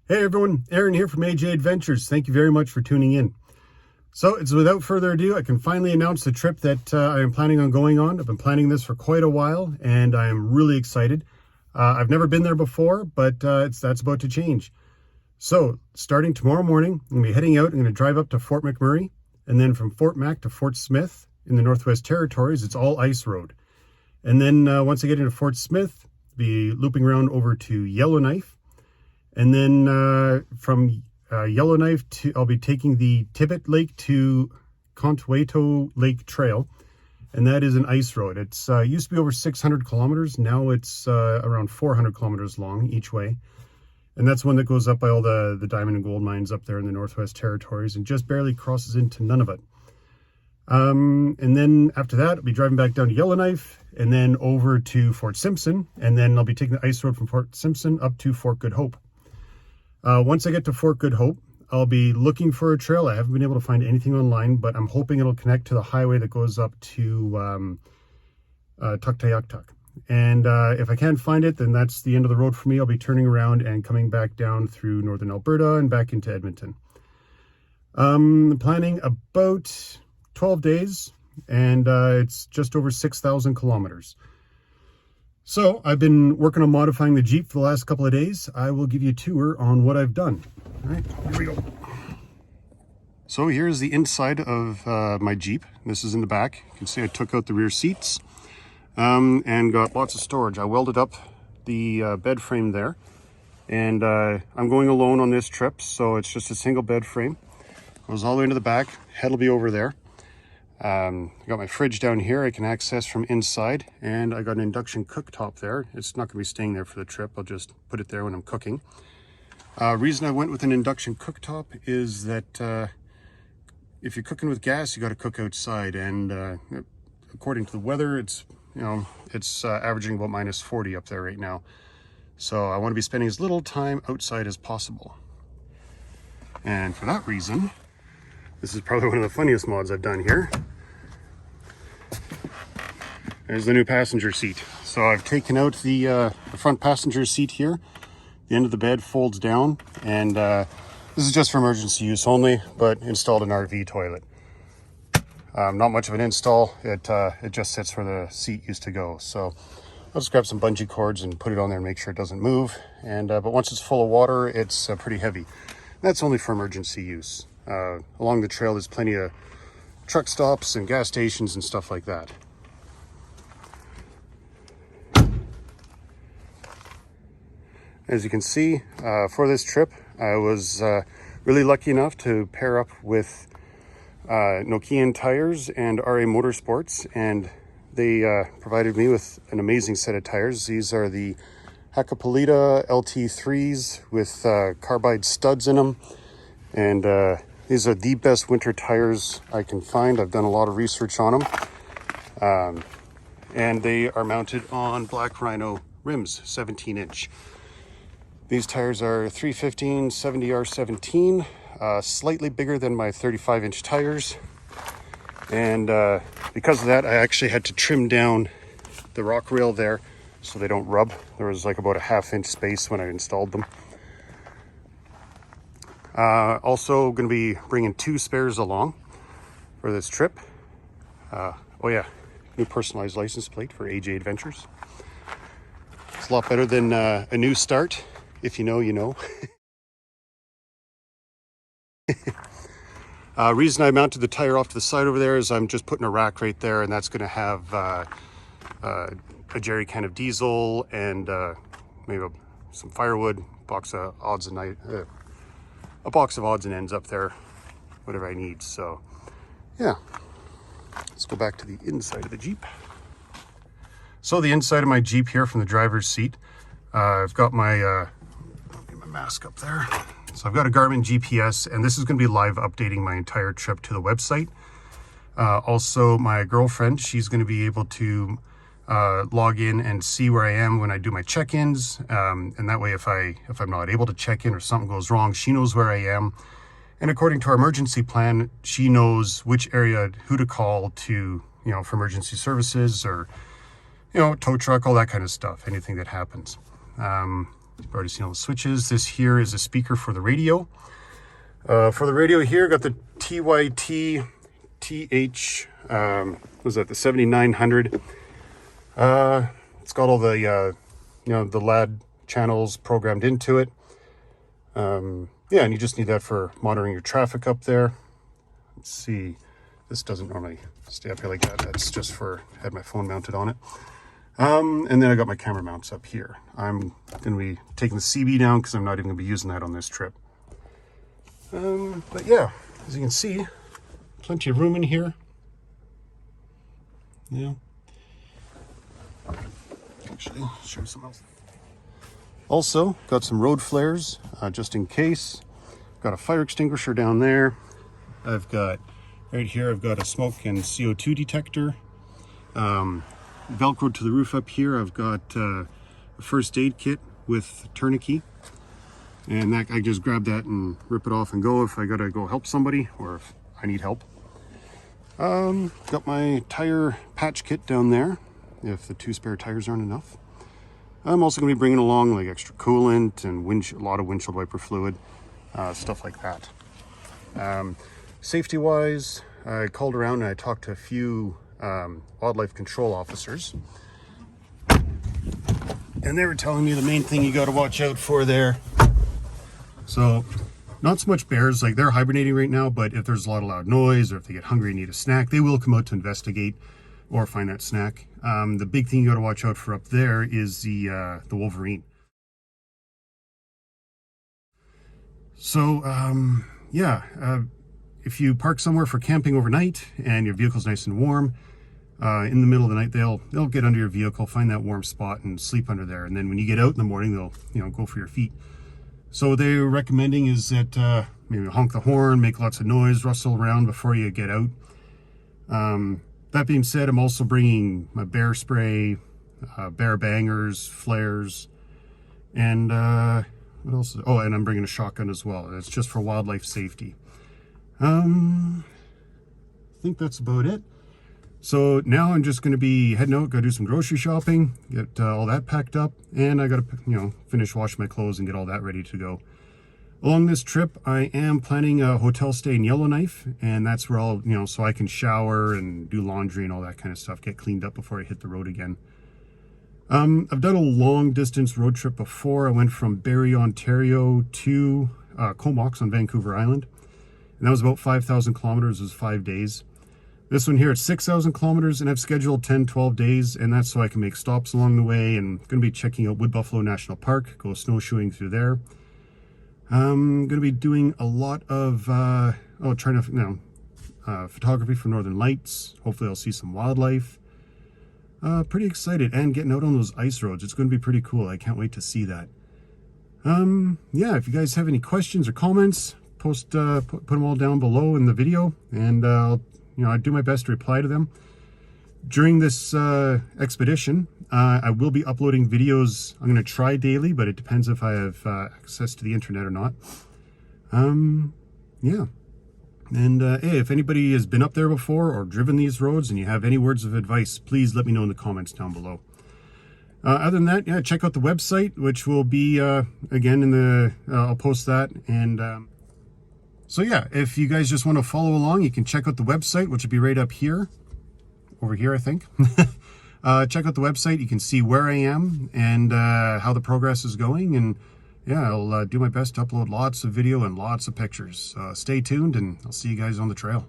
Hey everyone, Aaron here from AJ Adventures. Thank you very much for tuning in. So it's without further ado, I can finally announce the trip that I am planning on going on. I've been planning this for quite a while and I am really excited. I've never been there before, but that's about to change. So starting tomorrow morning, I'm going to be heading out. I'm going to drive up to Fort McMurray, and then from Fort Mac to Fort Smith in the Northwest Territories, it's all ice road. And then once I get into Fort Smith, I'll be looping around over to Yellowknife. And then from Yellowknife I'll be taking the Tibbet Lake to Contueto Lake Trail, and that is an ice road. It's used to be over 600 kilometers. Now it's around 400 kilometers long each way. And that's one that goes up by all the diamond and gold mines up there in the Northwest Territories and just barely crosses into Nunavut. And then after that, I'll be driving back down to Yellowknife and then over to Fort Simpson. And then I'll be taking the ice road from Fort Simpson up to Fort Good Hope. Once I get to Fort Good Hope, I'll be looking for a trail. I haven't been able to find anything online, but I'm hoping it'll connect to the highway that goes up to Tuktoyaktuk. And if I can't find it, then that's the end of the road for me. I'll be turning around and coming back down through northern Alberta and back into Edmonton. Planning about 12 days, and it's just over 6,000 kilometers. So I've been working on modifying the Jeep for the last couple of days. I will give you a tour on what I've done. All right, here we go. So here's the inside of my Jeep. This is in the back. You can see I took out the rear seats and got lots of storage. I welded up the bed frame there, and I'm going alone on this trip, so it's just a single bed frame. Goes all the way into the back. Head will be over there. I got my fridge down here I can access from inside, and I got an induction cooktop there. It's not going to be staying there for the trip. I'll just put it there when I'm cooking. Reason I went with an induction cooktop is that if you're cooking with gas, you got to cook outside, and according to the weather, it's averaging about -40 up there right now. So I want to be spending as little time outside as possible. And for that reason, this is probably one of the funniest mods I've done here. There's the new passenger seat. So I've taken out the front passenger seat here. The end of the bed folds down, and this is just for emergency use only, but installed an RV toilet. Not much of an install. It just sits where the seat used to go. So I'll just grab some bungee cords and put it on there and make sure it doesn't move. And but once it's full of water, it's pretty heavy. That's only for emergency use. Along the trail, there's plenty of truck stops and gas stations and stuff like that. As you can see, for this trip, I was really lucky enough to pair up with Nokian Tires and RA Motorsports, and they provided me with an amazing set of tires. These are the Hakkapeliitta LT3s with carbide studs in them, and these are the best winter tires I can find. I've done a lot of research on them, and they are mounted on Black Rhino rims, 17-inch. These tires are 315 70R17, slightly bigger than my 35-inch tires. And because of that, I actually had to trim down the rock rail there so they don't rub. There was like about a ½ inch space when I installed them. Also going to be bringing 2 spares along for this trip. Oh yeah, new personalized license plate for AJ Adventures. It's a lot better than a new start. If you know, you know. Reason I mounted the tire off to the side over there is I'm just putting a rack right there, and that's going to have a jerry can of diesel and maybe some firewood, a box of odds and ends up there, whatever I need. So yeah, let's go back to the inside of the Jeep. So the inside of my Jeep here from the driver's seat, I've got my mask up there. So I've got a Garmin GPS, and this is going to be live updating my entire trip to the website. Also, my girlfriend, she's going to be able to log in and see where I am when I do my check-ins, and that way if I'm not able to check in or something goes wrong, she knows where I am. And according to our emergency plan, she knows which area, who to call to, for emergency services or, tow truck, all that kind of stuff, anything that happens. You've already seen all the switches. This here is a speaker for the radio. For the radio here, got the TYT TH, was that the 7900? It's got all the, the LAD channels programmed into it. Yeah, and you just need that for monitoring your traffic up there. Let's see, this doesn't normally stay up here like that. That's just for, I had my phone mounted on it. And then I got my camera mounts up here. I'm going to be taking the CB down because I'm not even going to be using that on this trip. But yeah, as you can see, plenty of room in here. Yeah. Actually, I'll show you something else. Also, got some road flares, just in case. Got a fire extinguisher down there. I've got, right here, I've got a smoke and CO2 detector. Velcroed to the roof up here, I've got a first aid kit with tourniquet. And that I just grab that and rip it off and go if I gotta go help somebody or if I need help. Got my tire patch kit down there if the 2 spare tires aren't enough. I'm also gonna be bringing along like extra coolant and a lot of windshield wiper fluid, stuff like that. Safety wise, I called around and I talked to a few wildlife control officers. And they were telling me the main thing you gotta watch out for there. So, not so much bears, like they're hibernating right now, but if there's a lot of loud noise or if they get hungry and need a snack, they will come out to investigate or find that snack. The big thing you got to watch out for up there is the wolverine. So, if you park somewhere for camping overnight and your vehicle's nice and warm, in the middle of the night, they'll get under your vehicle, find that warm spot and sleep under there. And then when you get out in the morning, they'll, go for your feet. So what they're recommending is that maybe honk the horn, make lots of noise, rustle around before you get out. That being said, I'm also bringing my bear spray, bear bangers, flares, and what else? Oh, and I'm bringing a shotgun as well. It's just for wildlife safety. I think that's about it. So now I'm just going to be heading out, go do some grocery shopping, get all that packed up, and I got to, finish washing my clothes and get all that ready to go. Along this trip, I am planning a hotel stay in Yellowknife, and that's where I'll, so I can shower and do laundry and all that kind of stuff, get cleaned up before I hit the road again. I've done a long distance road trip before. I went from Barrie, Ontario to Comox on Vancouver Island, and that was about 5,000 kilometers, it was 5 days. This one here, it's 6,000 kilometers, and I've scheduled 10-12 days, and that's so I can make stops along the way. And I'm going to be checking out Wood Buffalo National Park, go snowshoeing through there. I'm going to be doing a lot of photography for Northern Lights. Hopefully I'll see some wildlife. Pretty excited, and getting out on those ice roads. It's going to be pretty cool. I can't wait to see that. If you guys have any questions or comments, put them all down below in the video, and I'll do my best to reply to them. During this expedition, I will be uploading videos. I'm going to try daily, but it depends if I have access to the internet or not. And hey, if anybody has been up there before or driven these roads and you have any words of advice, please let me know in the comments down below. Other than that, check out the website, which will be, again, in the, I'll post that. And so yeah, if you guys just want to follow along, you can check out the website, which will be right up here, over here, I think. Check out the website. You can see where I am and how the progress is going. And yeah, I'll do my best to upload lots of video and lots of pictures. Stay tuned, and I'll see you guys on the trail.